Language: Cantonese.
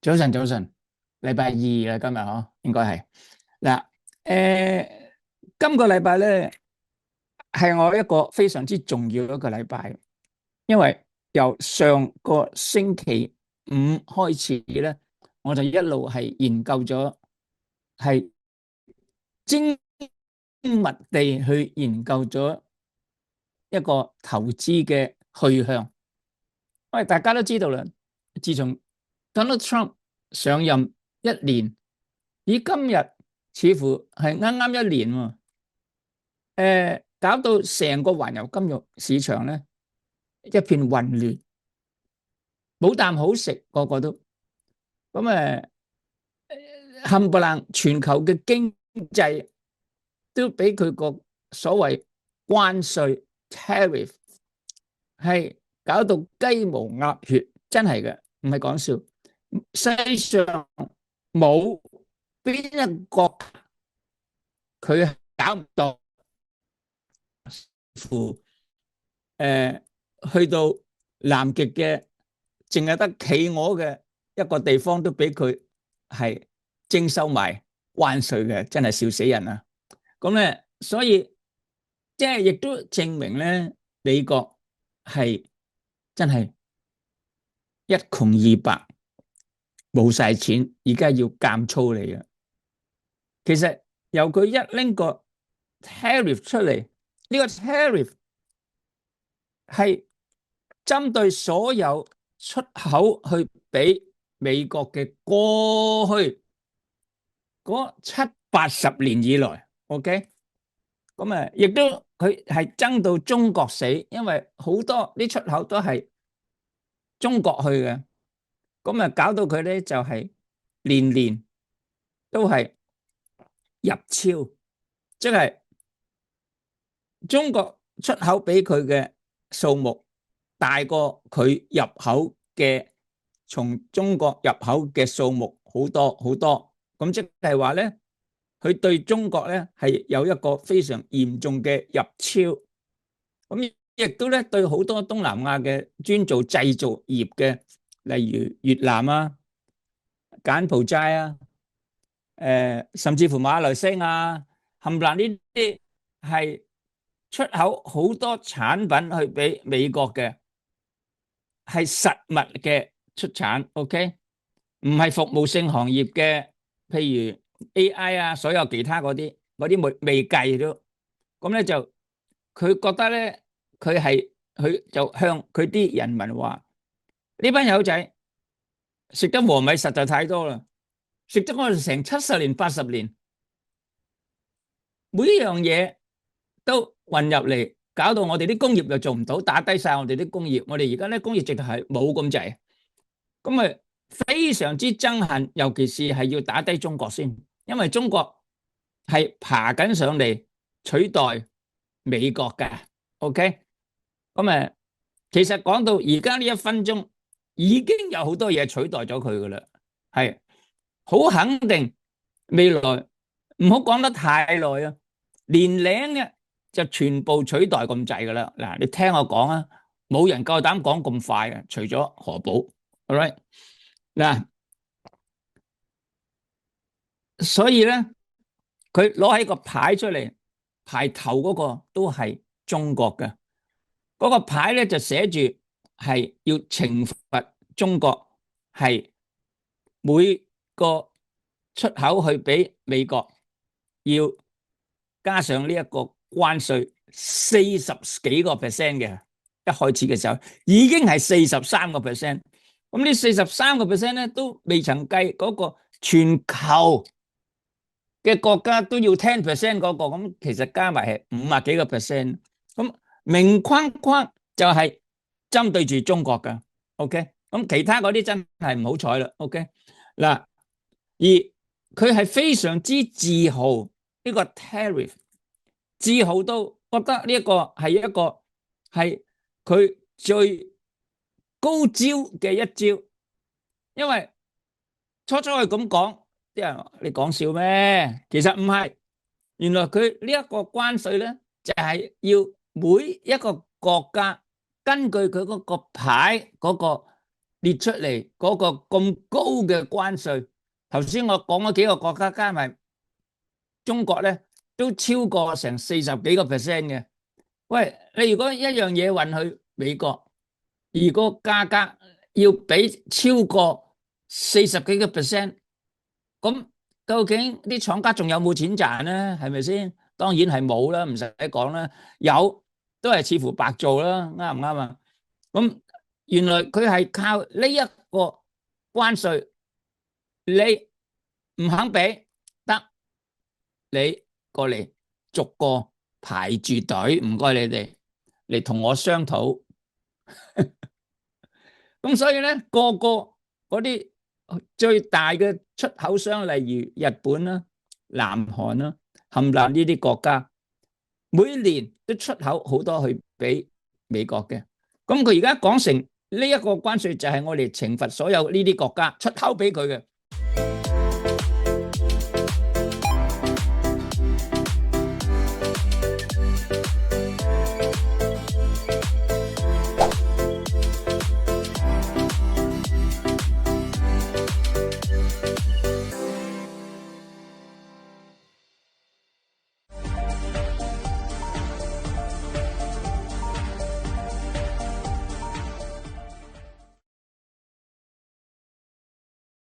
早晨，早晨，禮拜二啦，今日嗬，應該係嗱，誒，今個禮拜咧係我一個非常之重要嘅一個禮拜，因為由上個星期五開始咧，我就一路係研究咗，係精密地去研究咗一個投資嘅去向。因為大家都知道啦，自從 Donald Trump 上任一年，以今日似乎係啱啱一年喎，搞到成個環球金融市場咧一片混亂，冇啖好食，個個都咁冚唪唥全球嘅經濟都俾佢個所謂關稅 tariff 係搞到雞毛鴨血，真係嘅，唔係講笑。世上冇邊一個佢搞唔到，乎去到南極嘅，淨係得企鵝嘅一個地方都俾佢係徵收埋關稅嘅，真係笑死人啊！咁咧，所以即係亦都證明咧，美國係真係一窮二白，冇晒錢，而家要監粗你啊！其實由佢一拎個 tariff 出嚟，呢個 tariff 係針對所有出口去俾美國嘅過去嗰70-80年以來，OK，咁亦都佢係爭到中國死，因為好多啲出口都係中國去嘅，搞到佢咧就係年年都係入超，即係中國出口俾佢嘅數目大過佢入口嘅，從中國入口嘅數目好多好多，咁即係話咧，佢對中國咧係有一個非常嚴重嘅入超，咁亦都咧對好多東南亞嘅專做製造業嘅，例如越南啊、柬埔寨啊、甚至乎馬來西亞、冚唪唥呢啲係出口好多產品去俾美國嘅，係實物嘅出產，OK，唔係服務性行業嘅，譬如 AI 啊，所有其他嗰啲未計都，咁咧就佢覺得咧，佢就向佢啲人民話：呢班友仔食得禾米實在太多啦，食咗我哋成70年80年，每一樣嘢都運入嚟，搞到我哋啲工業又做唔到，打低晒我哋啲工業。我哋而家咧工業直頭係冇咁滯，咁非常之憎恨，尤其是係要打低中國先，因為中國係爬緊上嚟取代美國嘅。OK，其實講到而家呢一分鐘，已經有好多嘢取代咗佢噶啦，係好肯定未來唔好講得太耐啊，年零嘅就全部取代咁滯噶啦。嗱，你聽我講啊，冇人夠膽講咁快嘅，除咗何寶。All right，嗱，所以咧，佢攞起個牌出嚟，排頭嗰個都係中國嘅，嗰個牌咧就寫住係要懲罰中國，係每個出口去俾美國要加上呢一個關稅40幾個 percent 嘅，一開始嘅時候已經係43%，咁呢43%咧都未曾計嗰個全球嘅國家都要10%嗰個，咁其實加埋係50幾個 percent，咁明框框就係針對住中國噶，OK，咁其他嗰啲真係唔好彩啦，OK，嗱，而佢係非常之自豪呢個 tariff，自豪到覺得呢一個係一個係佢最高招嘅一招，因為初初係咁講，啲人話你講笑咩？其實唔係，原來佢呢一個關稅咧，就係要每一個國家根據佢嗰個牌嗰個列出嚟嗰個咁高嘅關稅。頭先我講嗰幾個國家加埋中國咧，都超過成40幾個 percent 嘅。喂，你如果一樣嘢運去美國，而個價格要俾超過40幾個 percent，咁究竟啲廠家仲有冇錢賺咧？係咪先？當然係冇啦，唔使講啦。有都係似乎白做啦，啱唔啱啊？咁原來佢係靠呢一個關稅，你唔肯俾得，你過嚟逐個排住隊，唔該你哋嚟同我商討。咁所以咧，個個嗰啲最大嘅出口商，例如日本啦、南韓啦、冚唪唥呢啲國家，每年都出口好多去俾美國嘅。咁佢而家講成呢一個關稅就係我哋懲罰所有呢啲國家出口俾佢嘅。